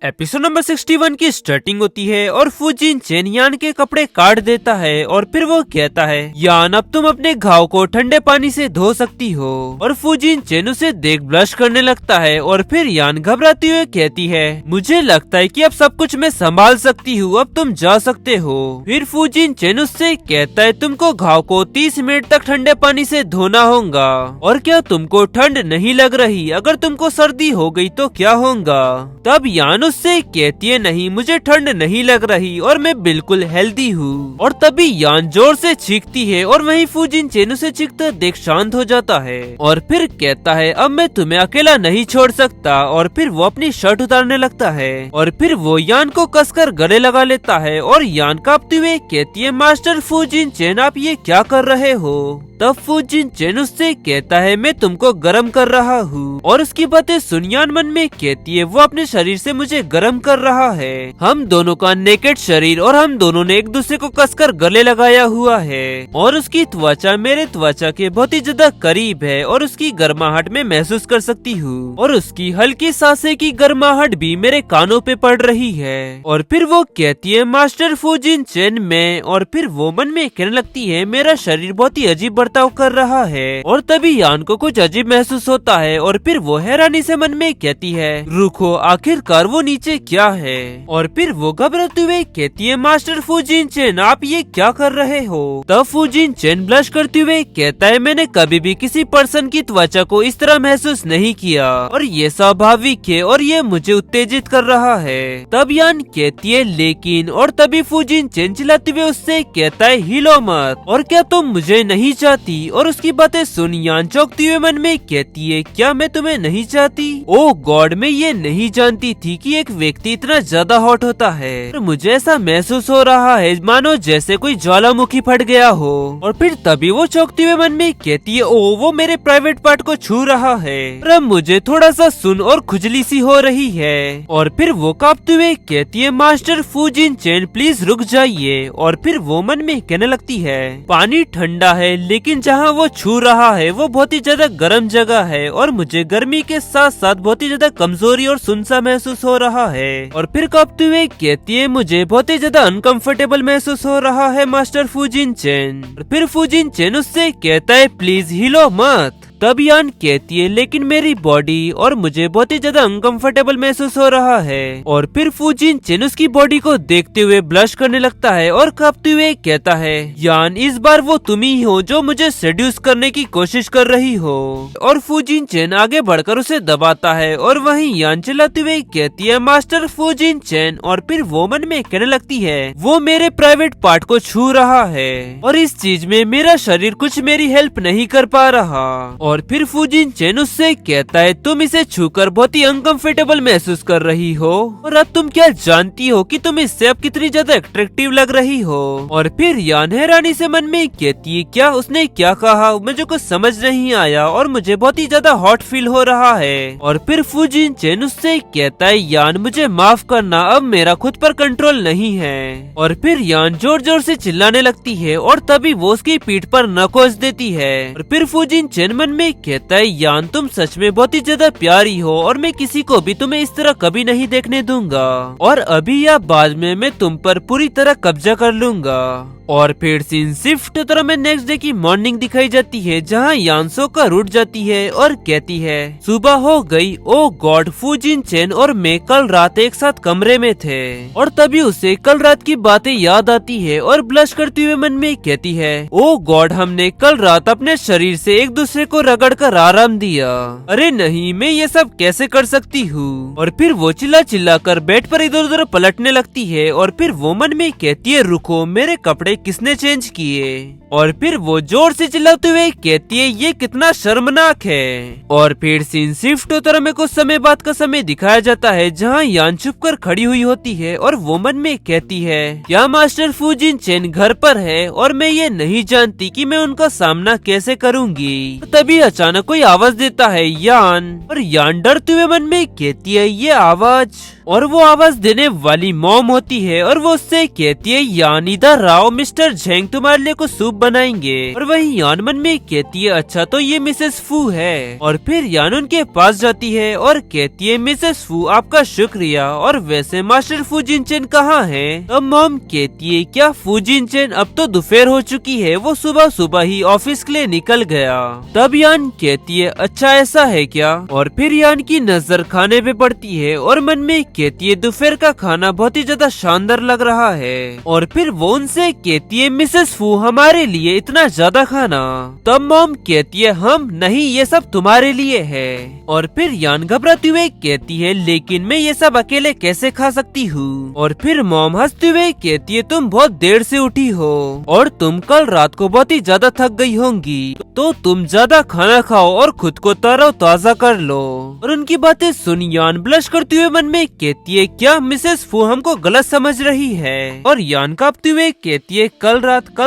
Episode number 61 की starting होती है और फूजिन चेन यान के कपड़े काट देता है और फिर वो कहता है यान अब तुम अपने घाव को ठंडे पानी से धो सकती हो। और फूजिन चेन उसे देख ब्लश करने लगता है और फिर यान घबराती हुए कहती है मुझे लगता है कि अब सब कुछ मैं संभाल सकती हूँ, अब तुम जा सकते हो। फिर फूजिन चेन उससे कहता है तुमको घाव को 30 मिनट तक ठंडे पानी से धोना होगा। और क्या तुमको ठंड नहीं लग रही? अगर तुमको सर्दी हो गई तो क्या होगा? तब यान उससे कहती है नहीं, मुझे ठंड नहीं लग रही और मैं बिल्कुल हेल्दी हूँ। और तभी यान जोर से चीखती है और वहीं फूजिन चेन उसे चीखता देख शांत हो जाता है और फिर कहता है अब मैं तुम्हें अकेला नहीं छोड़ सकता। और फिर वो अपनी शर्ट उतारने लगता है और फिर वो यान को कसकर गले लगा लेता है और यान कांपते हुए कहती है मास्टर फूजिन चेन आप ये क्या कर रहे हो? तब फूजिन चेन उससे कहता है मैं तुमको गरम कर रहा हूँ। और उसकी बातें सुन यान मन में कहती है वो अपने शरीर से मुझे गरम कर रहा है। हम दोनों का नेकेड शरीर और हम दोनों ने एक दूसरे को कसकर गले लगाया हुआ है और उसकी त्वचा मेरे त्वचा के बहुत ही ज्यादा करीब है और उसकी गर्माहट में महसूस कर सकती हूँ और उसकी हल्की सांसें की गर्माहट भी मेरे कानों पे पड़ रही है। और फिर वो कहती है मास्टर फूजिन चेन में। और फिर वो मन में कहने लगती है मेरा शरीर बहुत ही अजीब बर्ताव कर रहा है। और तभी यान को कुछ अजीब महसूस होता है और फिर वो हैरानी से मन में कहती है रुको आखिरकार वो नीचे क्या है? और फिर वो घबराते हुए कहती है मास्टर फूजिन चेन आप ये क्या कर रहे हो? तब फूजिन चेन ब्लश करते हुए कहता है मैंने कभी भी किसी पर्सन की त्वचा को इस तरह महसूस नहीं किया और ये स्वाभाविक है और ये मुझे उत्तेजित कर रहा है। तब यान कहती है लेकिन। और तभी फूजिन चेन चिल्लाते हुए उससे कहता है हिलो मत और क्या तुम मुझे नहीं चाहती? और उसकी बातें सुन यान चौंकती हुए मन में कहती है क्या मैं तुम्हें नहीं चाहती? ओह गॉड मैं ये नहीं जानती थी कि एक व्यक्ति इतना ज्यादा हॉट होता है। और मुझे ऐसा महसूस हो रहा है मानो जैसे कोई ज्वालामुखी फट गया हो। और फिर तभी वो चौंकते हुए मन में कहती है ओह वो मेरे प्राइवेट पार्ट को छू रहा है और अब मुझे थोड़ा सा सुन और खुजली सी हो रही है। और फिर वो कांपते हुए कहती है मास्टर फूजिन चेन प्लीज रुक जाइए। और फिर वो मन में कहने लगती है पानी ठंडा है लेकिन जहाँ वो छू रहा है वो बहुत ही ज्यादा गर्म जगह है और मुझे गर्मी के साथ साथ बहुत ही ज्यादा कमजोरी और सुनसा महसूस हो रहा है। और फिर कांपते हुए कहती है मुझे बहुत ही ज्यादा अनकंफर्टेबल महसूस हो रहा है मास्टर फूजिन चेन। और फिर फूजिन चेन उससे कहता है प्लीज हिलो मत। तब यान कहती है लेकिन मेरी बॉडी और मुझे बहुत ही ज्यादा अनकंफर्टेबल महसूस हो रहा है। और फिर फूजिन चेन उसकी बॉडी को देखते हुए ब्लश करने लगता है और कांपते हुए कहता है यान इस बार वो तुम ही हो जो मुझे सेड्यूस करने की कोशिश कर रही हो। और फूजिन चेन आगे बढ़कर उसे दबाता है और वहीं यान चिल्लाते हुए कहती है मास्टर फूजिन चेन। और फिर वो मन में कहने लगती है वो मेरे प्राइवेट पार्ट को छू रहा है और इस चीज में मेरा शरीर कुछ मेरी हेल्प नहीं कर पा रहा। और फिर फूजिन चेन उससे कहता है तुम इसे छूकर बहुत ही अनकंफर्टेबल महसूस कर रही हो और अब तुम क्या जानती हो कि तुम इससे अब कितनी ज्यादा अट्रैक्टिव लग रही हो। और फिर यान हैरानी से मन में कहती है क्या उसने क्या कहा? मुझे कुछ समझ नहीं आया और मुझे बहुत ही ज्यादा हॉट फील हो रहा है। और फिर फूजिन चेन उससे कहता है यान मुझे माफ करना अब मेरा खुद पर कंट्रोल नहीं है। और फिर यान जोर जोर से चिल्लाने लगती है और तभी वो उसकी पीठ पर नकोच देती है। और फिर फूजिन चेन मन में कहता है यान तुम सच में बहुत ही ज्यादा प्यारी हो और मैं किसी को भी तुम्हें इस तरह कभी नहीं देखने दूंगा और अभी या बाद में मैं तुम पर पूरी तरह कब्जा कर लूंगा। और फिर सीन शिफ्ट तरह में नेक्स्ट डे की मॉर्निंग दिखाई जाती है जहाँ यान सोकर उठ जाती है और कहती है सुबह हो गई। ओ गॉड फूजिन चेन और मैं कल रात एक साथ कमरे में थे। और तभी उसे कल रात की बातें याद आती है और ब्लश करते हुए मन में कहती है ओ गॉड हमने कल रात अपने शरीर से एक दूसरे को रगड़ कर आराम दिया। अरे नहीं मैं ये सब कैसे कर सकती हूँ? और फिर वो चिल्ला चिल्ला कर बेड पर इधर उधर पलटने लगती है। और फिर वो मन में कहती है रुको मेरे कपड़े किसने चेंज किए? और फिर वो जोर से चिल्लाते हुए कहती है ये कितना शर्मनाक है। और फिर सीन शिफ्ट होता में कुछ समय बाद का समय दिखाया जाता है जहाँ यान छुप कर खड़ी हुई होती है और वो मन में कहती है क्या मास्टर फूजिन चेन घर पर है और मैं ये नहीं जानती कि मैं उनका सामना कैसे करूंगी। तभी अचानक कोई आवाज देता है यान। और यान डरते हुए मन में कहती है ये आवाज और वो आवाज देने वाली मॉम होती है और वो उससे कहती है यान इधर राव मिस्टर झेंग तुम्हारे लिए कुछ सूप बनाएंगे। और वही यान मन में कहती है अच्छा तो ये मिसेस फू है। और फिर यान उनके पास जाती है और कहती है मिसेस फू आपका शुक्रिया, और वैसे मास्टर फू जिनचेन कहाँ है? अब मॉम कहती है क्या फू जिनचेन अब तो दोपहर हो चुकी है, वो सुबह सुबह ही ऑफिस के लिए निकल गया। तब यान कहती है अच्छा ऐसा है क्या? और फिर यान की नजर खाने पे पड़ती है और मन में कहती है दोपहर का खाना बहुत ही ज्यादा शानदार लग रहा है। और फिर वो उनसे कहती है मिसेस फू हमारे लिए इतना ज्यादा खाना? तब मॉम कहती है हम नहीं ये सब तुम्हारे लिए है। और फिर यान घबराते हुए कहती है लेकिन मैं ये सब अकेले कैसे खा सकती हूँ? और फिर मॉम हंसते हुए कहती है तुम बहुत देर से उठी हो और तुम कल रात को बहुत ही ज्यादा थक गई होंगी, तो तुम ज्यादा खाना खाओ और खुद को तरोताजा कर लो। और उनकी बातें सुन यान ब्लश करते हुए मन में कहती है क्या मिसेस फू हमको गलत समझ रही है? और यान कांपते हुए कहती है कल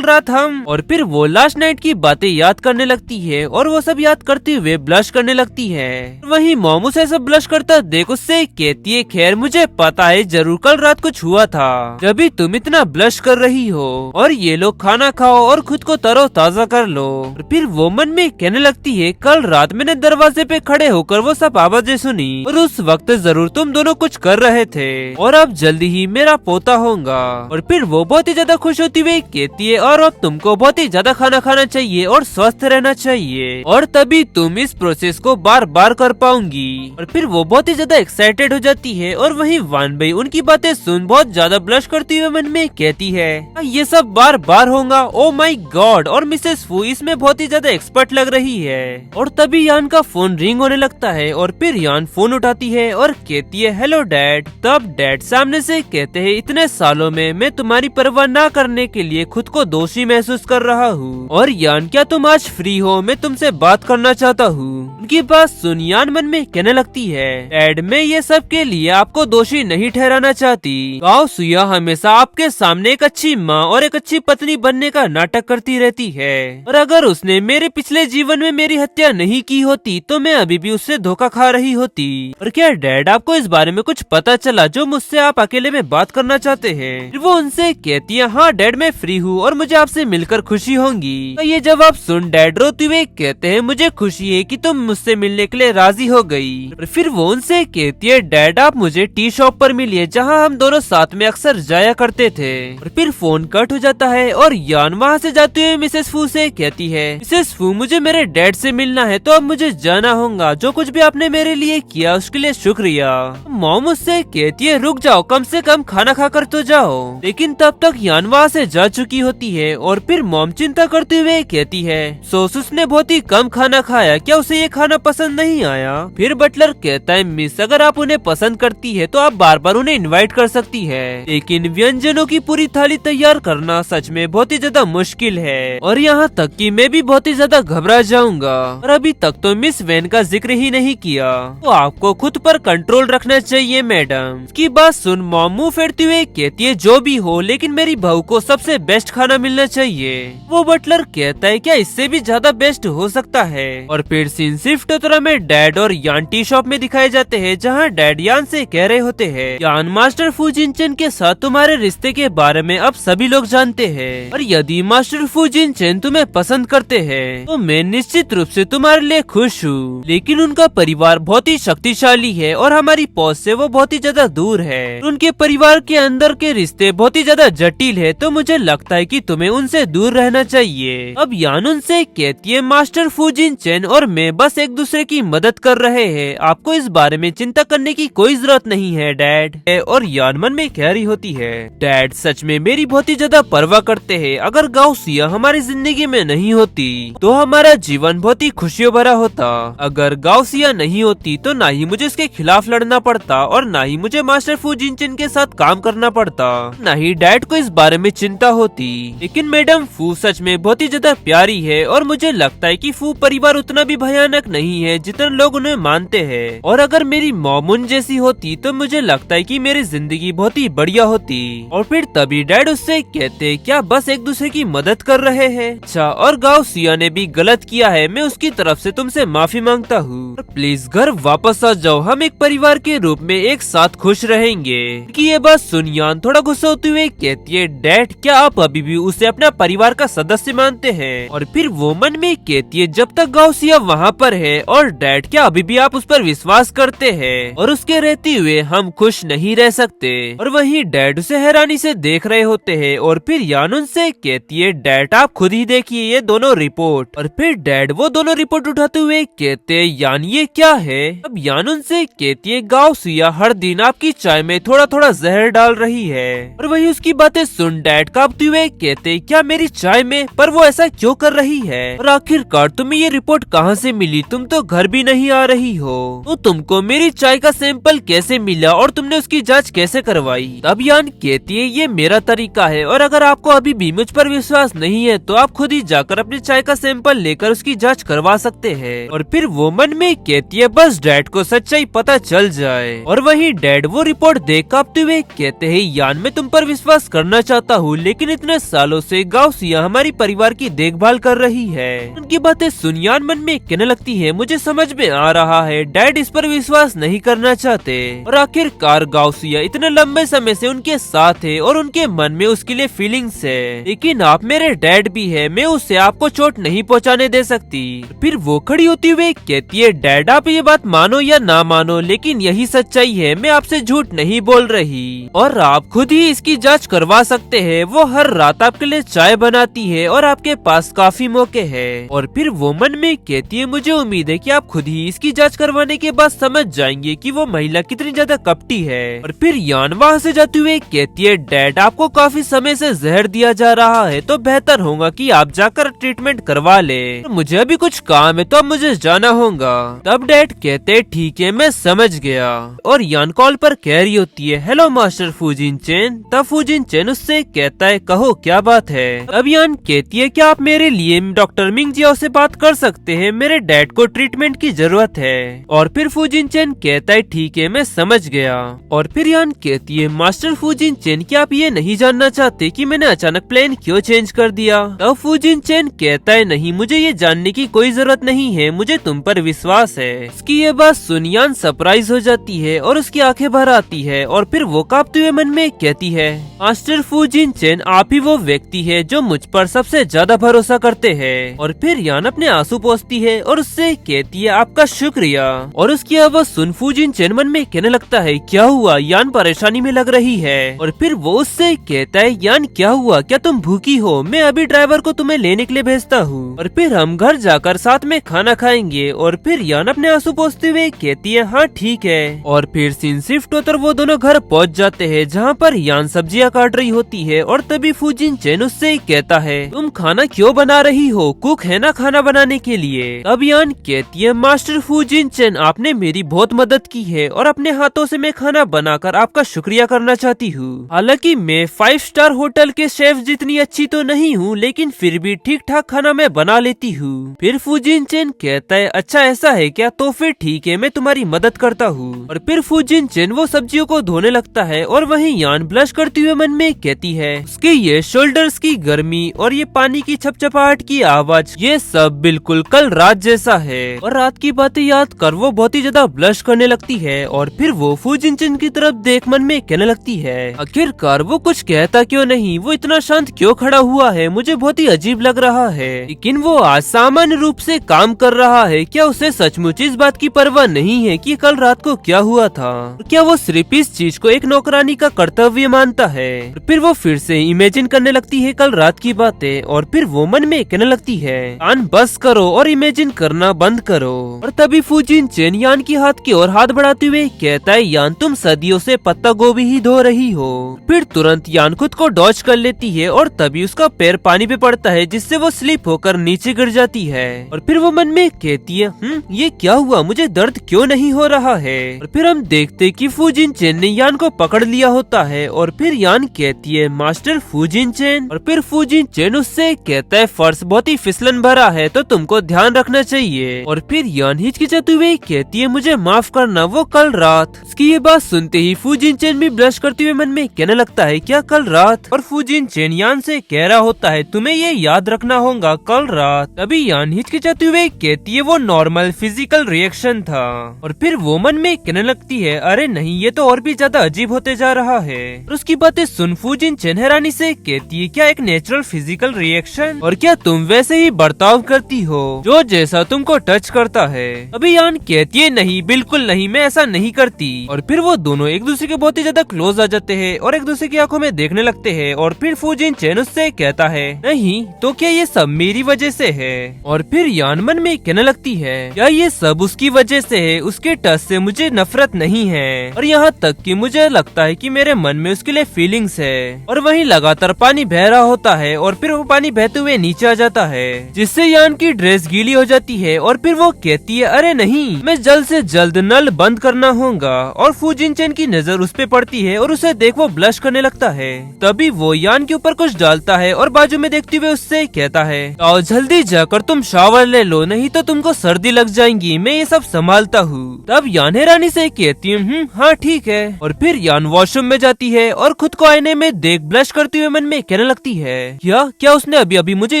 रात हम। और फिर वो लास्ट नाइट की बातें याद करने लगती है और वो सब याद करते हुए ब्लश करने लगती है। वही मॉम उसे सब ब्लश करता देख उससे कहती है खैर मुझे पता है जरूर कल रात कुछ हुआ था जब भी तुम इतना ब्लश कर रही हो, और ये लो खाना खाओ और खुद को तरोताजा कर लो। और फिर वो मन में कहने लगती है कल रात मैंने दरवाजे पे खड़े होकर वो सब आवाजें सुनी और उस वक्त जरूर तुम दोनों कुछ कर रहे थे और अब जल्दी ही मेरा पोता होगा। और फिर वो बहुत ही ज्यादा खुश होती हुई कहती है और अब तुमको बहुत ही ज्यादा खाना खाना चाहिए और स्वस्थ रहना चाहिए और तभी तुम इस प्रोसेस को बार बार कर पाऊंगी। और फिर वो बहुत ही ज्यादा एक्साइटेड हो जाती है और वहीं वान बई उनकी बातें सुन बहुत ज्यादा ब्लश करती हुए मन में कहती है ये सब बार बार होगा, ओ माई गॉड। और मिसेस फू इसमें बहुत ही ज्यादा एक्सपर्ट लग रही है। और तभी यान का फोन रिंग होने लगता है और फिर यान फोन उठाती है और कहती है हेलो डैड। तब डैड सामने से कहते हैं इतने सालों में मैं तुम्हारी परवाह ना करने के लिए खुद को दोषी महसूस कर रहा हूँ, और यान क्या तुम आज फ्री हो? मैं तुमसे बात करना चाहता हूँ। उनकी बात सुन यान मन में कहने लगती है डैड मैं ये सब के लिए आपको दोषी नहीं ठहराना चाहती। गाओ सुया हमेशा आपके सामने एक अच्छी माँ और एक अच्छी पत्नी बनने का नाटक करती रहती है, और अगर उसने मेरे पिछले जीवन में मेरी हत्या नहीं की होती तो मैं अभी भी उससे धोखा खा रही होती। और क्या डैड आपको इस बारे में कुछ पता चला जो मुझसे आप अकेले में बात करना चाहते हैं? फिर वो उनसे कहती है हाँ डैड मैं फ्री हूँ और मुझे आपसे मिलकर खुशी होगी। तो ये जवाब सुन डैड रोते हुए कहते हैं मुझे खुशी है कि तुम मुझसे मिलने के लिए राजी हो गई। और फिर वो उनसे कहती है डैड आप मुझे टी शॉप पर मिलिए जहाँ हम दोनों साथ में अक्सर जाया करते थे। और फिर फोन कट हो जाता है और यान वहाँ से जाते हुए मिसेस फू से कहती है मिसेस फू मुझे मेरे डैड से मिलना है तो अब मुझे जाना होगा, जो कुछ भी आपने मेरे लिए किया उसके लिए शुक्रिया। मॉम उससे कहती है रुक जाओ कम से कम खाना खा कर तो जाओ, लेकिन तब तक यान वहाँ से जा चुकी होती है। और फिर मॉम चिंता करते हुए कहती है सोस उसने बहुत ही कम खाना खाया, क्या उसे ये खाना पसंद नहीं आया? फिर बटलर कहता है मिस अगर आप उन्हें पसंद करती है तो आप बार बार उन्हें इनवाइट कर सकती है, लेकिन व्यंजनों की पूरी थाली तैयार करना सच में बहुत ही ज्यादा मुश्किल है और यहाँ तक कि मैं भी बहुत ही ज्यादा घबरा जाऊंगा। और अभी तक तो मिस वैन का जिक्र ही नहीं किया, तो आपको खुद पर कंट्रोल रखना चाहिए मैडम। की बात सुन मॉम मुंह फेरते हुए कहती है जो भी हो लेकिन मेरी बहू को सबसे बेस्ट खाना मिलना चाहिए। वो बटलर कहता है क्या इससे भी ज्यादा बेस्ट हो सकता है? और फिर सीन शिफ्ट होता में डैड और यान टी शॉप में दिखाए जाते हैं जहाँ डैड यान से कह रहे होते हैं यान मास्टर फू जिनचेन के साथ तुम्हारे रिश्ते के बारे में अब सभी लोग जानते हैं, और यदि मास्टर फू जिनचेन तुम्हें पसंद करते हैं तो मैं निश्चित रूप से तुम्हारे लिए खुश हूँ, लेकिन उनका परिवार बहुत ही शक्तिशाली है और हमारी पहुँच से वो बहुत ही ज्यादा दूर है। उनके परिवार के अंदर के रिश्ते बहुत ही ज्यादा जटिल है, तो मुझे लगता है कि तुम्हें उनसे दूर रहना चाहिए। अब यान उनसे कहती है मास्टर फू जिनचेन और मैं बस एक दूसरे की मदद कर रहे हैं, आपको इस बारे में चिंता करने की कोई जरूरत नहीं है डैड। और यान मन में कह रही होती है डैड सच में मेरी बहुत ही ज्यादा परवाह करते हैं, अगर गाओ सिया हमारी जिंदगी में नहीं होती तो हमारा जीवन बहुत ही खुशियों भरा होता। अगर गाओ सिया नहीं होती तो ना ही मुझे इसके खिलाफ लड़ना पड़ता और ना ही मुझे मास्टर फू जिनचेन के साथ काम करना पड़ता, ना ही डैड को इस बारे में चिंता होती। लेकिन मैडम फू सच में बहुत ही ज्यादा प्यारी है और मुझे लगता है कि फू परिवार उतना भी भयानक नहीं है जितना लोग उन्हें मानते हैं, और अगर मेरी मॉम उन जैसी होती तो मुझे लगता है कि मेरी जिंदगी बहुत ही बढ़िया होती। और फिर तभी डैड उससे कहते क्या बस एक दूसरे की मदद कर रहे हैं? अच्छा, और गाओ सिया ने भी गलत किया है, मैं उसकी तरफ से तुमसे माफी मांगता हूँ, प्लीज घर वापस आ जाओ, हम एक परिवार के रूप में एक साथ खुश रहेंगे। कि ये बात सुन यान थोड़ा गुस्सा होते हुए कहती है, डैड क्या आप अभी भी उसे अपना परिवार का सदस्य मानते हैं? और फिर वो मन में कहती है, जब तक गाउसिया वहाँ पर है और डैड क्या अभी भी आप उस पर विश्वास करते हैं? और उसके रहते हुए हम खुश नहीं रह सकते। और वहीं डैड उसे हैरानी से देख रहे होते हैं। और फिर यान उनसे कहती है, डैड आप खुद ही देखिए ये दोनों रिपोर्ट। और फिर डैड वो दोनों रिपोर्ट उठाते हुए कहते हैं, यान ये क्या है? अब यान उनसे कहती है, गाउसिया हर दिन आपकी चाय में थोड़ा थोड़ा जहर डाल रही है। और वही उसकी बातें सुन डैड कांपते हुए कहते, क्या मेरी चाय में? पर वो ऐसा क्यों कर रही है? और आखिरकार तुम्हें ये रिपोर्ट कहाँ से मिली? तुम तो घर भी नहीं आ रही हो, तो तुमको मेरी चाय का सैंपल कैसे मिला और तुमने उसकी जांच कैसे करवाई? तब यान कहती है, ये मेरा तरीका है और अगर आपको अभी भी मुझ पर विश्वास नहीं है तो आप खुद ही जाकर अपनी चाय का सैंपल लेकर उसकी जांच करवा सकते हैं। और फिर वो मन में कहती है, बस डैड को सच्चाई पता चल जाए। और वही डैड वो रिपोर्ट देख कांपते हुए कहते हैं, यान मैं तुम पर विश्वास करना चाहता हूँ लेकिन इतने सालों से गाउसिया हमारी परिवार की देखभाल कर रही है। उनकी बातें सुन यान मन में कहने लगती है, मुझे समझ में आ रहा है डैड इस पर विश्वास नहीं करना चाहते। और आखिरकार गाउसिया इतने लंबे समय से उनके साथ है और उनके मन में उसके लिए फीलिंग्स है, लेकिन आप मेरे डैड भी है, मैं उससे आपको चोट नहीं पहुंचाने दे सकती। फिर वो खड़ी होती हुई कहती है, डैड आप ये बात मानो या ना मानो लेकिन यही सच्चाई है, मैं आपसे झूठ नहीं बोल रही और आप खुद ही इसकी जांच करवा सकते हैं। वो हर रात आपके लिए चाय बनाती है और आपके पास काफी मौके हैं। और फिर वो मन में कहती है, मुझे उम्मीद है कि आप खुद ही इसकी जांच करवाने के बाद समझ जाएंगे कि वो महिला कितनी ज्यादा कपटी है। और फिर यान वहाँ से जाते हुए कहती है, डैड आपको काफी समय से जहर दिया जा रहा है तो बेहतर होगा कि आप जाकर ट्रीटमेंट करवा ले। मुझे अभी कुछ काम है तो अब मुझे जाना होगा। तब डैड कहते, ठीक है मैं समझ गया। और यान कॉल पर कह रही होती है, हेलो मास्टर फूजिन चेन। तब फूजिन चेन उससे कहता है, कहो क्या बात है? तब यान कहती है, क्या आप मेरे लिए डॉक्टर मिंग जियाओ से बात कर सकते हैं? मेरे डैड को ट्रीटमेंट की जरूरत है। और फिर फूजिन चेन कहता है, ठीक है मैं समझ गया। और फिर यान कहती है, मास्टर फूजिन चेन क्या आप ये नहीं जानना चाहते कि मैंने अचानक प्लान क्यों चेंज कर दिया? तब फूजिन चेन कहता है, नहीं मुझे ये जानने की कोई जरूरत नहीं है, मुझे तुम पर विश्वास है। उसकी ये बात सुन यान सरप्राइज हो जाती है और उसकी आंखें भर आती है। और फिर वो कांपते हुए मन में कहती है, मास्टर फूजिन चेन आप ही वो व्यक्ति है जो मुझ पर सबसे ज्यादा भरोसा करते हैं। और फिर यान अपने आंसू पोंछती है और उससे कहती है, आपका शुक्रिया। और उसकी आवाज सुन फूजिन चेन मन में कहने लगता है, क्या हुआ? यान परेशानी में लग रही है। और फिर वो उससे कहता है, यान क्या हुआ? क्या तुम भूखी हो? मैं अभी ड्राइवर को तुम्हें लेने के लिए भेजता हूँ और फिर हम घर जाकर साथ में खाना खाएंगे। और फिर यान अपने आंसू पोंछते हुए कहती है, हाँ ठीक है। और फिर सीन शिफ्ट होकर वो दोनों घर पहुँच जाते हैं जहाँ पर यान सब्जियाँ काट रही होती है। और तभी फूजिन चेन उससे कहता है, तुम खाना क्यों बना रही हो? कुक है ना खाना बनाने के लिए। तब यान कहती है, मास्टर फूजिन चेन आपने मेरी बहुत मदद की है और अपने हाथों से मैं खाना बनाकर आपका शुक्रिया करना चाहती हूँ। हालांकि मैं 5 स्टार होटल के शेफ जितनी अच्छी तो नहीं हूँ लेकिन फिर भी ठीक ठाक खाना मैं बना लेती हूँ। फिर फूजिन चेन कहता है, अच्छा ऐसा है क्या? तो फिर ठीक है मैं तुम्हारी मदद करता हूँ। और फिर फूजिन चेन वो सब्जियों को धोने लगता है और वहीं यान ब्लश करते हुए मन में कहती है, उसके ये शोल्डर्स की गर्मी और ये पानी की छपछपाहट की आवाज, ये सब बिल्कुल कल रात जैसा है। और रात की बातें याद कर वो बहुत ही ज्यादा ब्लश करने लगती है। और फिर वो फूजिन चेन की तरफ देख मन में कहने लगती है, आखिरकार वो कुछ कहता क्यों नहीं? वो इतना शांत क्यों खड़ा हुआ है? मुझे बहुत ही अजीब लग रहा है। लेकिन वो आज सामान्य रूप से काम कर रहा है। क्या उसे सचमुच इस बात की परवाह नहीं है कि कल रात को क्या हुआ था? क्या वो सिर्फ इस चीज को एक नौकरानी का कर्तव्य मानता है? फिर वो फिर से इमेजिन करने लगती है कल रात की बातें। और फिर वो मन में कहने लगती है, यान बस करो और इमेजिन करना बंद करो। और तभी फूजिन चेन यान की हाथ की ओर हाथ बढ़ाते हुए कहता है, यान तुम सदियों से पत्ता गोभी ही धो रही हो। फिर तुरंत यान खुद को डॉज कर लेती है और तभी उसका पैर पानी पे पड़ता है जिससे वो स्लिप होकर नीचे गिर जाती है। और फिर वो मन में कहती है, ये क्या हुआ? मुझे दर्द क्यों नहीं हो रहा है? और फिर हम देखते कि फूजिन चेन ने यान को पकड़ लिया होता है। और फिर यान कहती है, मास्टर फूजिन चेन। और फिर फूजिन चेन उससे कहता है, फर्श बहुत ही फिसलन भरा है तो तुमको ध्यान रखना चाहिए। और फिर यान हिचकिचाते हुए कहती है, मुझे माफ करना, वो कल रात। इसकी ये बात सुनते ही फूजिन चेन भी ब्लश करते हुए मन में कहने लगता है, क्या कल रात? और फूजिन चेन यान से कह रहा होता है, तुम्हें ये याद रखना होगा कल रात। तभी यान हिचकिचाते हुए कहती है, वो नॉर्मल फिजिकल रिएक्शन था। और फिर वो मन में कहने लगती लगती है अरे नहीं ये तो और भी ज्यादा अजीब होते जा रहा है। और उसकी बातें सुन फूजिन चेन हैरानी से कहती है क्या एक नेचुरल फिजिकल रिएक्शन, और क्या तुम वैसे ही बर्ताव करती हो जो जैसा तुमको टच करता है। अभी यान कहती है नहीं बिल्कुल नहीं मैं ऐसा नहीं करती। और फिर वो दोनों एक दूसरे के बहुत ही ज्यादा क्लोज आ जाते हैं और एक दूसरे की आंखों में देखने लगते हैं। और फिर फूजिन चेन उससे कहता है नहीं तो क्या ये सब मेरी वजह से है। और फिर यान मन में कहने लगती है क्या ये सब उसकी वजह से है, उसके टच से मुझे नफरत नहीं है और यहाँ तक कि मुझे लगता है कि मेरे मन में उसके लिए फीलिंग्स है। और वहीं लगातार पानी बह रहा होता है और फिर वो पानी बहते हुए नीचे आ जाता है जिससे यान की ड्रेस गीली हो जाती है। और फिर वो कहती है अरे नहीं मैं जल्द से जल्द नल बंद करना होगा। और फूजिन चेन की नजर उस पे पड़ती है और उसे देख वो ब्लश करने लगता है। तभी वो यान के ऊपर कुछ डालता है और बाजू में देखते हुए उससे कहता है आओ जल्दी जाकर तुम शावर ले लो नहीं तो तुमको सर्दी लग जाएगी, मैं ये सब संभालता हूँ। तब यान हैरानी से कहती हूँ हाँ ठीक है। और फिर यान वॉशरूम में जाती है और खुद को आईने में देख ब्लश करते हुए मन में कहने लगती है क्या उसने अभी अभी मुझे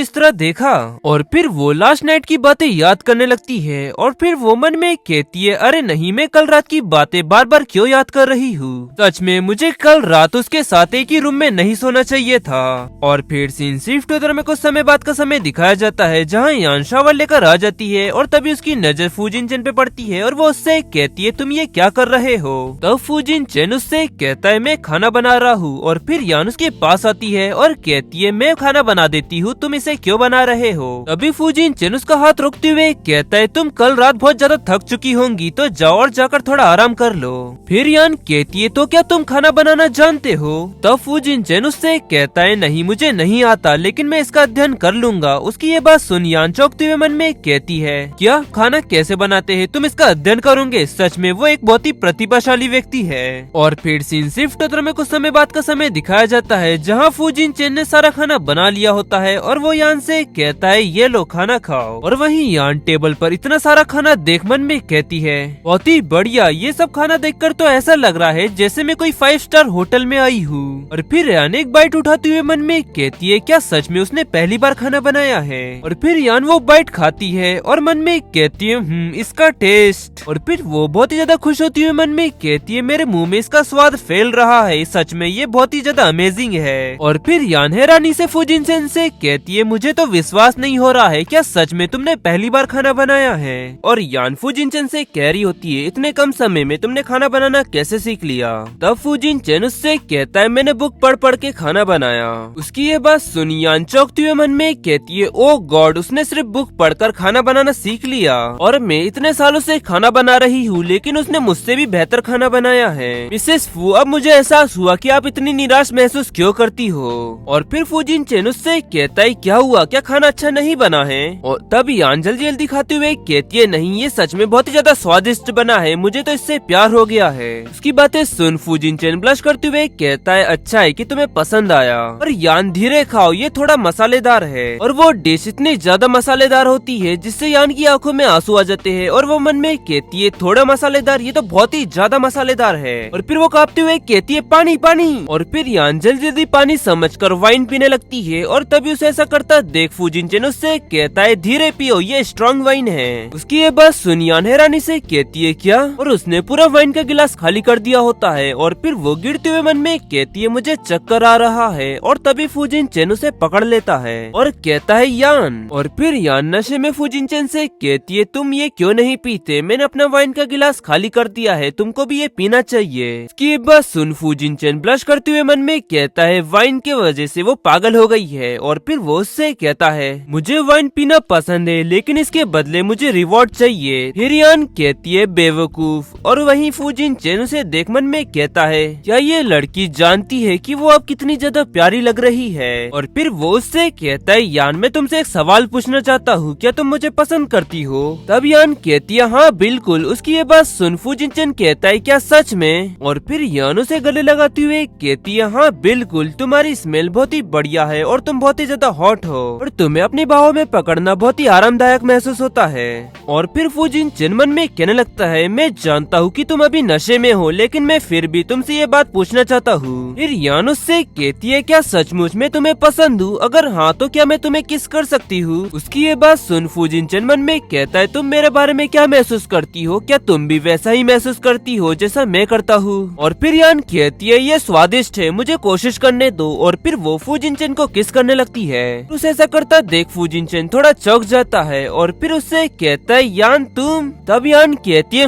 इस तरह देखा। और फिर वो लास्ट नाइट की बातें याद करने लगती है और फिर वो मन में कहती है अरे नहीं मैं कल रात की बातें बार बार क्यों याद कर रही हूँ, सच में मुझे कल रात उसके साथ एक ही रूम में नहीं सोना चाहिए था। और फिर सीन शिफ्ट होकर में कुछ समय बाद का समय दिखाया जाता है जहाँ यान शावर लेकर आ जाती है और तभी उसकी नजर फूजिन चेन पे पड़ती है और वो उससे कहती है तुम ये क्या कर रहे हो। तब फूजिन चेन उससे कहता है मैं खाना बना रहा हूँ। और फिर यान उसके पास आती है और कहती है मैं खाना बना देती हूँ तुम इसे क्यों बना रहे हो। तभी फूजिन चेन उसका हाथ रोकते हुए कहता है तुम कल रात बहुत ज्यादा थक चुकी होंगी तो जाओ और जाकर थोड़ा आराम कर लो। फिर यान कहती है तो क्या तुम खाना बनाना जानते हो। तब फूजिन चेन उससे कहता है नहीं मुझे नहीं आता लेकिन मैं इसका अध्ययन कर लूंगा। उसकी ये बात सुन यान चौंकते हुए मन में कहती है क्या खाना कैसे बनाते हैं, तुम इसका अध्ययन करोगे। सच में वो एक बहुत ही प्रतिभाशाली व्यक्ति है। और फिर सीन शिफ्ट होकर में कुछ समय बाद का समय दिखाया जाता है जहाँ फूजिन चेन ने सारा खाना बना लिया होता है और वो यान से कहता है ये लो खाना खाओ। और वहीं यान टेबल पर इतना सारा खाना देख मन में कहती है बहुत ही बढ़िया, ये सब खाना देखकर तो ऐसा लग रहा है जैसे मैं कोई 5 स्टार होटल में आई हूँ। और फिर यान एक बाइट उठाते हुए मन में कहती है क्या सच में उसने पहली बार खाना बनाया है। और फिर यान वो बाइट खाती है और मन में कहती है इसका टेस्ट। और फिर वो बहुत ही ज्यादा खुश होती हुई मन में कहती है मेरे मुंह में इसका स्वाद फैल रहा है, सच में ये बहुत ही ज्यादा अमेजिंग है। और फिर यान हैरानी से फूजिन चेन से कहती है मुझे तो विश्वास नहीं हो रहा है, क्या सच में तुमने पहली बार खाना बनाया है। और यान फूजिन चेन से कह रही होती है इतने कम समय में तुमने खाना बनाना कैसे सीख लिया। तब फूजिन चेन उससे कहता है मैंने बुक पढ़ पढ़ के खाना बनाया। उसकी ये बात सुन यान चौंकते हुए मन में कहती है ओ गॉड उसने सिर्फ बुक पढ़कर खाना बनाना सीख लिया और मैं इतने सालों से खाना बना रही हूँ लेकिन उसने मुझसे भी बेहतर खाना बनाया है। मिसेस फू अब मुझे एहसास हुआ कि आप इतनी निराश महसूस क्यों करती हो। और फिर फूजिन चेन उससे कहता है क्या हुआ, क्या खाना अच्छा नहीं बना है। और तब यान जल्दी जल्दी खाते हुए कहती है नहीं ये सच में बहुत ही ज्यादा स्वादिष्ट बना है, मुझे तो इससे प्यार हो गया है। उसकी बातें सुन फूजिन चेन ब्लश करते हुए कहता है अच्छा है कि तुम्हें पसंद आया। और यान धीरे खाओ ये थोड़ा मसालेदार है। और वो डिश इतनी ज्यादा मसालेदार होती है जिससे यान की आंखों में आंसू आ जाते हैं और वो मन में कहती है थोड़ा मसालेदार, ये तो बहुत ही ज्यादा मसालेदार है। और फिर वो कांपते हुए कहती है पानी पानी। और फिर यान जल्दी जल्दी पानी समझकर वाइन पीने लगती है और तभी उसे ऐसा करता देख फूजिन चेन उससे कहता है धीरे पियो ये स्ट्रॉन्ग वाइन है। उसकी ये बात सुन यान हैरानी से कहती है क्या, और उसने पूरा वाइन का गिलास खाली कर दिया होता है। और फिर वो गिरते हुए मन में कहती है मुझे चक्कर आ रहा है। और तभी फूजिन चेन उसे पकड़ लेता है और कहता है यान। और फिर यान नशे में फूजिन चेन से कहती है तुम ये क्यों नहीं पीते, मैंने अपना वाइन का गिलास खाली कर दिया है, तुमको भी ये पीना चाहिए। इसकी बात सुन फूजिन चेन ब्लश करते हुए मन में कहता है वाइन के वजह से वो पागल हो गई है। और फिर वो उससे कहता है मुझे वाइन पीना पसंद है लेकिन इसके बदले मुझे रिवॉर्ड चाहिए। फिर यान कहती है बेवकूफ। और वहीं फूजिन चेन उसे देख मन में कहता है क्या ये लड़की जानती है कि वो अब कितनी ज्यादा प्यारी लग रही है। और फिर वो उससे कहता है यान मैं तुमसे एक सवाल पूछना चाहता हूँ, क्या तुम मुझे पसंद करती हो। तब यान कहती है हाँ बिल्कुल। उसकी ये बात सुन फूजिन चेन कहता है क्या सच में। और फिर यान उसे गले लगाती हुए कहती है हाँ बिल्कुल, तुम्हारी स्मेल बहुत ही बढ़िया है और तुम बहुत ही ज्यादा हॉट हो और तुम्हें अपनी बाहों में पकड़ना बहुत ही आरामदायक महसूस होता है। और फिर फूजिन चेन मन में कहने लगता है मैं जानता हूँ कि तुम अभी नशे में हो लेकिन मैं फिर भी तुमसे ये बात पूछना चाहता हूँ। फिर यान उससे कहती है क्या सचमुच मैं तुम्हें पसंद हूँ, अगर हाँ तो क्या मैं तुम्हें किस कर सकती हूँ। उसकी ये बात सुन फूजिन चेन मन में कहता है तुम मेरे बारे में क्या महसूस करती हो, क्या तुम भी वैसा ही महसूस महसूस करती हो जैसा मैं करता हूँ। और फिर यान कहती है ये स्वादिष्ट है, मुझे कोशिश करने दो। और फिर वो फूजिनचेन को किस करने लगती है। उसे ऐसा करता देख फूजिनचेन थोड़ा चौंक जाता है और फिर उससे कहता है यान तुम। तब यान कहती है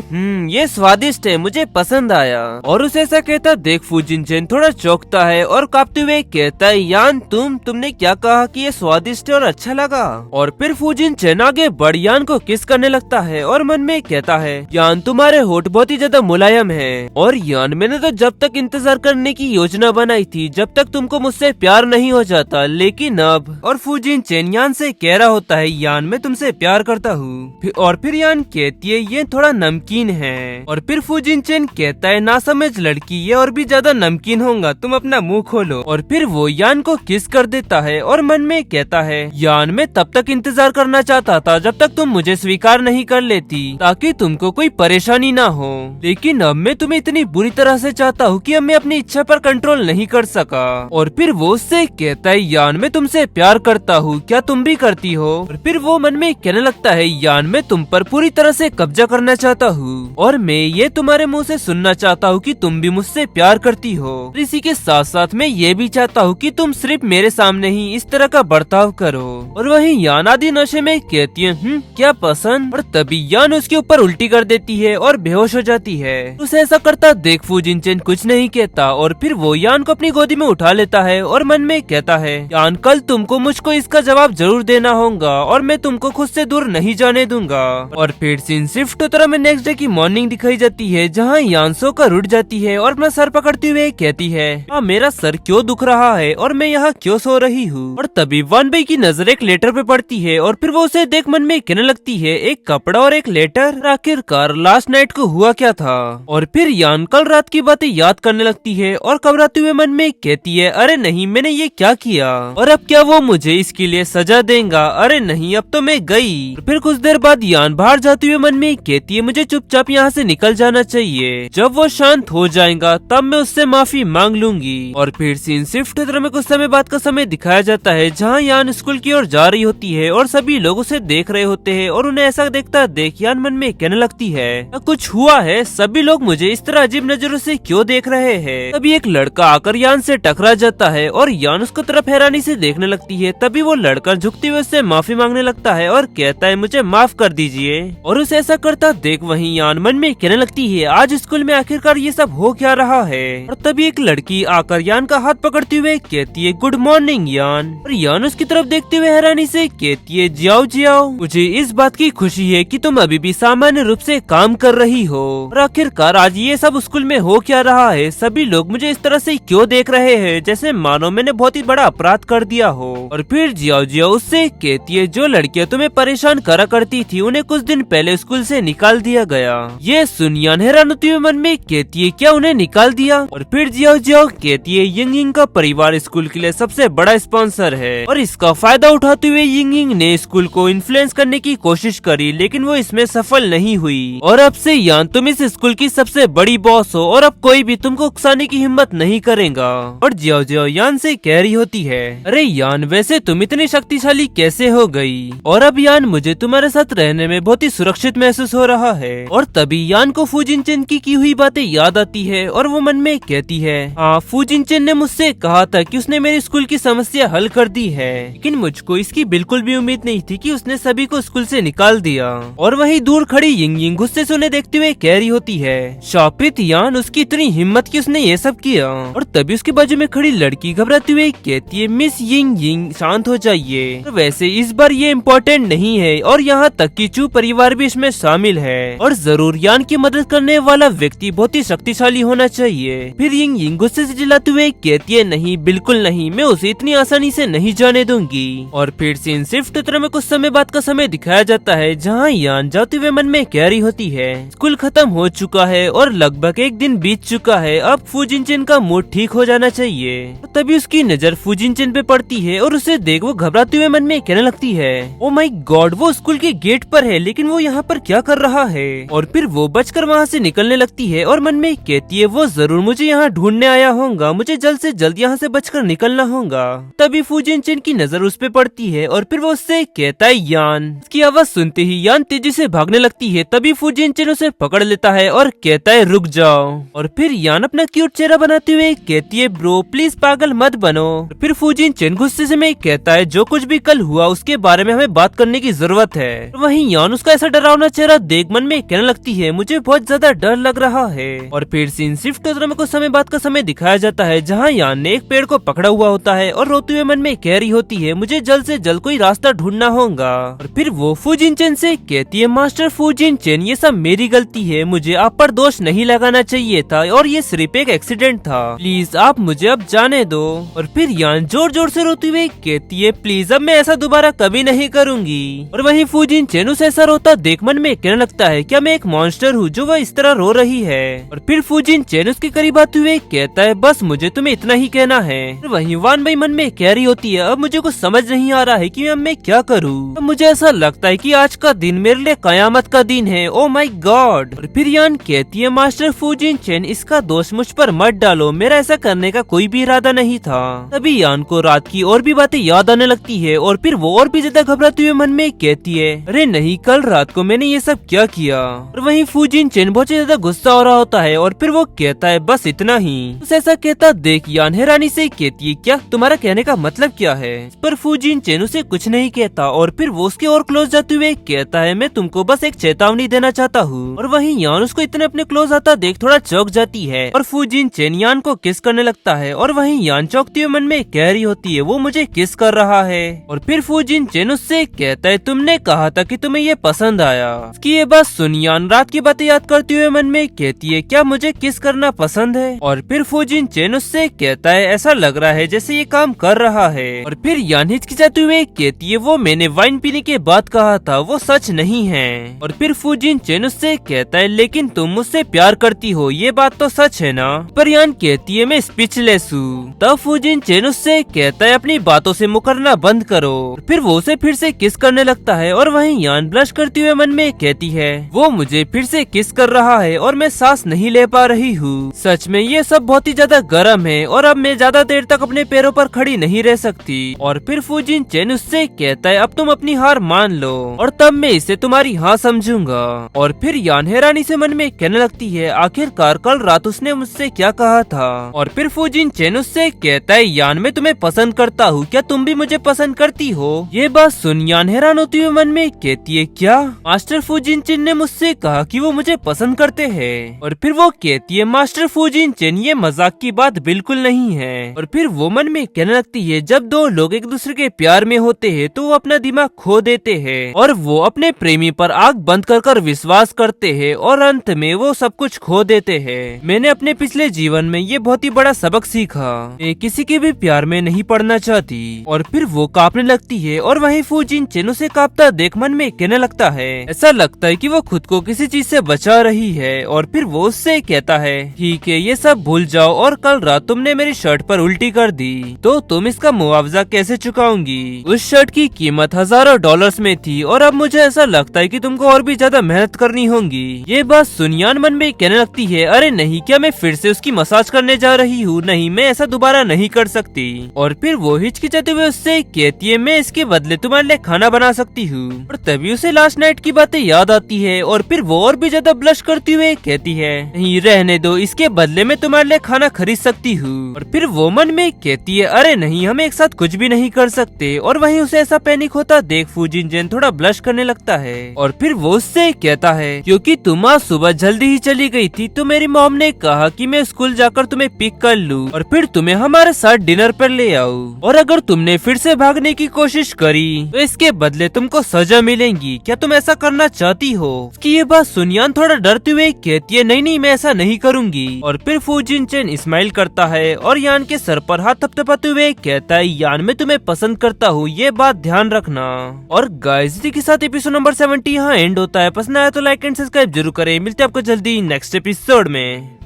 ये स्वादिष्ट है, मुझे पसंद आया। और उसे ऐसा कहता देख फूजिनचेन थोड़ा चौंकता है और कांपते हुए कहता है यान तुमने क्या कहा कि ये स्वादिष्ट है और अच्छा लगा। और फिर फूजिनचेन आगे बढ़ यान को किस करने लगता है और मन में कहता है यान तुम्हारे होठ बहुत ही ज्यादा मुलायम है। और यान मैंने तो जब तक इंतजार करने की योजना बनाई थी जब तक तुमको मुझसे प्यार नहीं हो जाता, लेकिन अब। और फूजिनचेन यान से कह रहा होता है यान मैं तुमसे प्यार करता हूँ। और फिर यान कहती है ये थोड़ा नमकीन है। और फिर फूजिनचेन कहता है ना समझ लड़की, ये और भी ज्यादा नमकीन होगा, तुम अपना मुंह खोलो। और फिर वो यान को किस कर देता है और मन में कहता है यान मैं तब तक इंतजार करना चाहता था जब तक तुम मुझे स्वीकार नहीं कर लेती, ताकि तुमको कोई परेशानी ना हो। लेकिन अब मैं तुम्हें इतनी बुरी तरह से चाहता हूँ कि अब मैं अपनी इच्छा पर कंट्रोल नहीं कर सका। और फिर वो उससे कहता है यान मैं तुमसे प्यार करता हूँ, क्या तुम भी करती हो। और फिर वो मन में कहने लगता है यान मैं तुम पर पूरी तरह से कब्जा करना चाहता हूँ और मैं ये तुम्हारे मुंह से सुनना चाहता हूँ कि तुम भी मुझसे प्यार करती हो। इसी के साथ साथ मैं ये भी चाहता हूँ कि तुम सिर्फ मेरे सामने ही इस तरह का बर्ताव करो। और वहीं यान आदि नशे में कहती है क्या पसंद। और तभी यान उसके ऊपर उल्टी कर देती है और बेहोश हो जाती है। उसे ऐसा करता देख फूजिनचेन कुछ नहीं कहता और फिर वो यान को अपनी गोदी में उठा लेता है और मन में कहता है यान कल तुमको मुझको इसका जवाब जरूर देना होगा और मैं तुमको खुद से दूर नहीं जाने दूंगा। और फिर सीन शिफ्ट तरह में नेक्स्ट डे की मॉर्निंग दिखाई जाती है जहाँ यान सोकर उठ जाती है और अपना सर पकड़ते हुए कहती है मेरा सर क्यों दुख रहा है और मैं यहाँ क्यों सो रही हूँ। और तभी वन बई की नजर एक लेटर पे पड़ती है और फिर वो उसे देख मन में कहने लगती है एक कपड़ा और एक लेटर, आखिरकार लास्ट नाइट को हुआ क्या था। और फिर यान कल रात की बातें याद करने लगती है और घबराते हुए मन में कहती है अरे नहीं मैंने ये क्या किया और अब क्या वो मुझे इसके लिए सजा देगा, अरे नहीं अब तो मैं गई। फिर कुछ देर बाद यान बाहर जाते हुए मन में कहती है मुझे चुपचाप यहाँ से निकल जाना चाहिए, जब वो शांत हो जाएगा तब मैं उससे माफी मांग लूंगी। और फिर सीन शिफ्ट में कुछ समय बाद का समय दिखाया जाता है जहाँ यान स्कूल की ओर जा रही होती है और सभी लोग उसे देख रहे होते हैं और उन्हें ऐसा देखता देख यान मन में कहने लगती है कुछ हुआ है, सभी लोग मुझे इस तरह अजीब नजरों से क्यों देख रहे हैं। तभी एक लड़का आकर यान से टकरा जाता है और यान उसको तरफ हैरानी से देखने लगती है। तभी वो लड़का झुकते हुए उससे माफी मांगने लगता है और कहता है मुझे माफ कर दीजिए। और उसे ऐसा करता देख वहीं यान मन में कहने लगती है आज स्कूल में आखिरकार ये सब हो क्या रहा है। और तभी एक लड़की आकर यान का हाथ पकड़ते हुए कहती है गुड मॉर्निंग यान। और यान उसकी तरफ देखते हुए हैरानी से कहती है जियाओ जियाओ, मुझे इस बात की खुशी है कि तुम अभी भी सामान्य रूप से काम कर रही हो। और आखिरकार आज ये सब स्कूल में हो क्या रहा है, सभी लोग मुझे इस तरह से क्यों देख रहे हैं जैसे मानो मैंने बहुत ही बड़ा अपराध कर दिया हो। और फिर जियाओ जियाओ उससे कहती है जो लड़कियां तुम्हें परेशान करा करती थी उन्हें कुछ दिन पहले स्कूल से निकाल दिया गया। ये सुन यान हैरान होते हुए मन में कहती है क्या उन्हें निकाल दिया। और फिर जियाओ जियाओ कहती है यिंग का परिवार स्कूल के लिए सबसे बड़ा स्पॉन्सर है और इसका फायदा उठाते हुए यिंग ने स्कूल को इन्फ्लुएंस करने की कोशिश करी लेकिन वो इसमें सफल नहीं हुई। और अब से यान तुम इस स्कूल की सबसे बड़ी बॉस हो और अब कोई भी तुमको उकसाने की हिम्मत नहीं करेगा। और जियाओ जियाओ यान से कह रही होती है अरे यान वैसे तुम इतनी शक्तिशाली कैसे हो गई, और अब यान मुझे तुम्हारे साथ रहने में बहुत ही सुरक्षित महसूस हो रहा है। और तभी यान को फूजिनचेन की हुई बातें याद आती है और वो मन में कहती है हाँ फूजिनचेन ने मुझसे कहा था कि उसने मेरी स्कूल की समस्या हल कर दी है, लेकिन मुझको इसकी बिल्कुल भी उम्मीद नहीं थी कि उसने सभी को स्कूल से निकाल दिया। और वहीं दूर खड़ी यिंग गुस्से से उन्हें देखते हुए कह रही होती है शापित यान उसकी इतनी हिम्मत कि उसने ये सब किया। और तभी उसके बाजू में खड़ी लड़की घबराती हुई कहती है मिस यिंग शांत हो जाइए, वैसे इस बार ये इम्पोर्टेंट नहीं है और यहाँ तक कि चू परिवार भी इसमें शामिल है और जरूर यान की मदद करने वाला व्यक्ति बहुत ही शक्तिशाली होना चाहिए। फिर यिंग गुस्से से चिल्लाते हुए कहती है नहीं बिल्कुल नहीं, मैं उसे इतनी आसानी से नहीं जाने दूंगी। और फिर सीन शिफ्ट में कुछ समय बाद का समय दिखाया जाता है जहाँ यान जाते हुए मन में कह रही होती है स्कूल खत्म हो चुका है और लगभग एक दिन बीत चुका है, अब फूजिनचेन का मूड ठीक हो जाना चाहिए। तभी उसकी नजर फूजिनचेन पे पड़ती है और उसे देख वो घबराते हुए मन में कहने लगती है ओ माय गॉड वो स्कूल के गेट पर है लेकिन वो यहाँ पर क्या कर रहा है। और फिर वो बचकर वहाँ से निकलने लगती है और मन में कहती है वो जरूर मुझे यहाँ ढूंढने आया होगा, मुझे जल्द से जल्द यहाँ से बचकर निकलना होगा। तभी फूजिनचेन की नजर उस पे पड़ती है और फिर वो उससे कहता है यान। उसकी आवाज सुनते ही यान तेजी से भागने लगती है। तभी फूजिनचेन उसे पकड़ पकड़ लेता है और कहता है रुक जाओ। और फिर यान अपना क्यूट चेहरा बनाते हुए कहती है ब्रो प्लीज पागल मत बनो। फिर फूजिन चेन गुस्से में कहता है जो कुछ भी कल हुआ उसके बारे में हमें बात करने की जरूरत है। वहीं यान उसका ऐसा डरावना चेहरा देख मन में कहने लगती है मुझे बहुत ज्यादा डर लग रहा है। और फिर सीन शिफ्ट होता है, कुछ समय बाद का समय दिखाया जाता है जहाँ यान ने एक पेड़ को पकड़ा हुआ होता है और रोते हुए मन में कह रही होती है मुझे जल्द से जल्द कोई रास्ता ढूंढना होगा। और फिर वो फूजिन चेन से कहती है मास्टर फूजिन चेन ये सब मेरी गलती है, मुझे आप पर दोष नहीं लगाना चाहिए था और ये सिर्फ एक एक्सीडेंट था, प्लीज आप मुझे अब जाने दो। और फिर यान जोर जोर से रोती हुई कहती है प्लीज अब मैं ऐसा दोबारा कभी नहीं करूंगी। और वहीं फूजिन चेन उसे ऐसा रोता देख मन में कहने लगता है क्या मैं एक मॉन्स्टर हूँ जो वह इस तरह रो रही है। और फिर फूजिन चेन उसके करीब आते हुए कहता है बस मुझे तुम्हें इतना ही कहना है। और वहीं वान भाई मन में कह रही होती है अब मुझे कुछ समझ नहीं आ रहा है कि अब मैं क्या करूँ। अब मुझे ऐसा लगता है कि आज का दिन मेरे लिए कयामत का दिन है, ओ माय गॉड। और फिर यान कहती है मास्टर फूजिन चेन इसका दोष मुझ पर मत डालो, मेरा ऐसा करने का कोई भी इरादा नहीं था। तभी यान को रात की और भी बातें याद आने लगती है और फिर वो और भी ज्यादा घबराते हुए मन में कहती है अरे नहीं कल रात को मैंने ये सब क्या किया। और वहीं फूजिन चेन बहुत ज्यादा गुस्सा हो रहा होता है और फिर वो कहता है बस इतना ही। उसे ऐसा कहता देख यान हैरानी से कहती है क्या तुम्हारा कहने का मतलब क्या है। पर फूजिन चेन उसे कुछ नहीं कहता और फिर वो उसके और क्लोज जाते हुए कहता है मैं तुमको बस एक चेतावनी देना चाहता हूँ। और वहीं यान उसको इतने अपने क्लोज आता देख थोड़ा चौंक जाती है और फूजिन चेन यान को किस करने लगता है। और वहीं यान चौंकती हुई मन में कह रही होती है वो मुझे किस कर रहा है। और फिर फूजिन चेन उससे कहता है तुमने कहा था कि तुम्हें ये पसंद आया। उसकी ये बात सुन यान रात की बातें याद करते हुए मन में कहती है क्या मुझे किस करना पसंद है। और फिर फूजिन चेन उससे कहता है ऐसा लग रहा है जैसे ये काम कर रहा है। और फिर यान हिचकिचाते हुए कहती है वो मैंने वाइन पीने के बाद कहा था वो सच नहीं है। और फिर फूजिन चेन उससे कहता है लेकिन तुम मुझसे प्यार करती हो ये बात तो सच है ना। पर यान कहती है मैं स्पीचलेस हूँ। तब फूजिन चेन उससे कहता है अपनी बातों से मुकरना बंद करो। फिर वो उसे फिर से किस करने लगता है और वहीं यान ब्लश करते हुए मन में कहती है वो मुझे फिर से किस कर रहा है और मैं सांस नहीं ले पा रही हूँ। सच में ये सब बहुत ही ज्यादा गर्म है और अब मैं ज्यादा देर तक अपने पैरों पर खड़ी नहीं रह सकती। और फिर फूजिन चेन उससे कहता है अब तुम अपनी हार मान लो और तब मैं इसे तुम्हारी हाँ समझूंगा। और फिर यान हैरानी से मन में कहने लगती है आखिरकार कल रात उसने मुझसे क्या कहा था। और फिर फूजिन चेन उससे कहता है यान मैं तुम्हें पसंद करता हूँ, क्या तुम भी मुझे पसंद करती हो। ये बात सुन यान हैरान होती हुई मन में कहती है क्या मास्टर फूजिन चेन ने मुझसे कहा कि वो मुझे पसंद करते हैं। और फिर वो कहती है मास्टर फूजिन चेन ये मजाक की बात बिल्कुल नहीं है। और फिर वो मन में कहने लगती है जब दो लोग एक दूसरे के प्यार में होते हैं तो वो अपना दिमाग खो देते हैं और वो अपने प्रेमी पर आंख बंद कर विश्वास करते हैं और अंत में वो सब कुछ खो देते हैं। मैंने अपने पिछले जीवन में ये बहुत ही बड़ा सबक सीखा, मैं किसी के भी प्यार में नहीं पड़ना चाहती। और फिर वो कांपने लगती है और वहीं फूजिन चेन उसे कांपता देख मन में कहने लगता है ऐसा लगता है कि वो खुद को किसी चीज से बचा रही है। और फिर वो उससे कहता है ठीक है ये सब भूल जाओ और कल रात तुमने मेरी शर्ट पर उल्टी कर दी तो तुम इसका मुआवजा कैसे चुकाऊंगी। उस शर्ट की कीमत हजारों डॉलर्स में थी और अब मुझे ऐसा लगता है कि तुमको और भी ज्यादा मेहनत करनी होगी। ये बात सुन यान मन में कहने लगती है अरे नहीं क्या मैं फिर से उसकी मसाज करने जा रही हूँ, नहीं मैं ऐसा दोबारा नहीं कर सकती। और फिर वो हिचकिचाते हुए उससे कहती है मैं इसके बदले तुम्हारे लिए खाना बना सकती हूँ। और तभी उसे लास्ट नाइट की बातें याद आती है और फिर वो और भी ज्यादा ब्लश करती हुए कहती है नहीं रहने दो, इसके बदले में तुम्हारे लिए खाना खरीद सकती हूँ। और फिर वो मन में कहती है अरे नहीं हम एक साथ कुछ भी नहीं कर सकते। और वहीं उसे ऐसा पैनिक होता देख फूजिन चेन थोड़ा ब्लश करने लगता है। और फिर वो उससे कहता है क्योंकि तुम आज सुबह जल्दी ही चली गई थी तो मेरी मॉम ने कहा कि मैं स्कूल जाकर तुम्हें पिक कर लूं और फिर तुम्हें हमारे साथ डिनर पर ले आऊं। और अगर तुमने फिर से भागने की कोशिश करी तो इसके बदले तुमको सजा मिलेगी, क्या तुम ऐसा करना चाहती हो। कि ये बात सुन यान थोड़ा डरते हुए कहती है नहीं नहीं मैं ऐसा नहीं करूंगी। और फिर फूजिन चेन स्माइल करता है और यान के सर पर हाथ थपथपाते हुए कहता है यान मैं तुम्हें पसंद करता हूँ, ये बात ध्यान रखना। और गाइस इसी के साथ एपिसोड नंबर 70 यहाँ एंड होता है। पसंद आया तो लाइक एंड सब्सक्राइब जरूर करें। मिलते हैं आपको जल्दी नेक्स्ट एपिसोड में।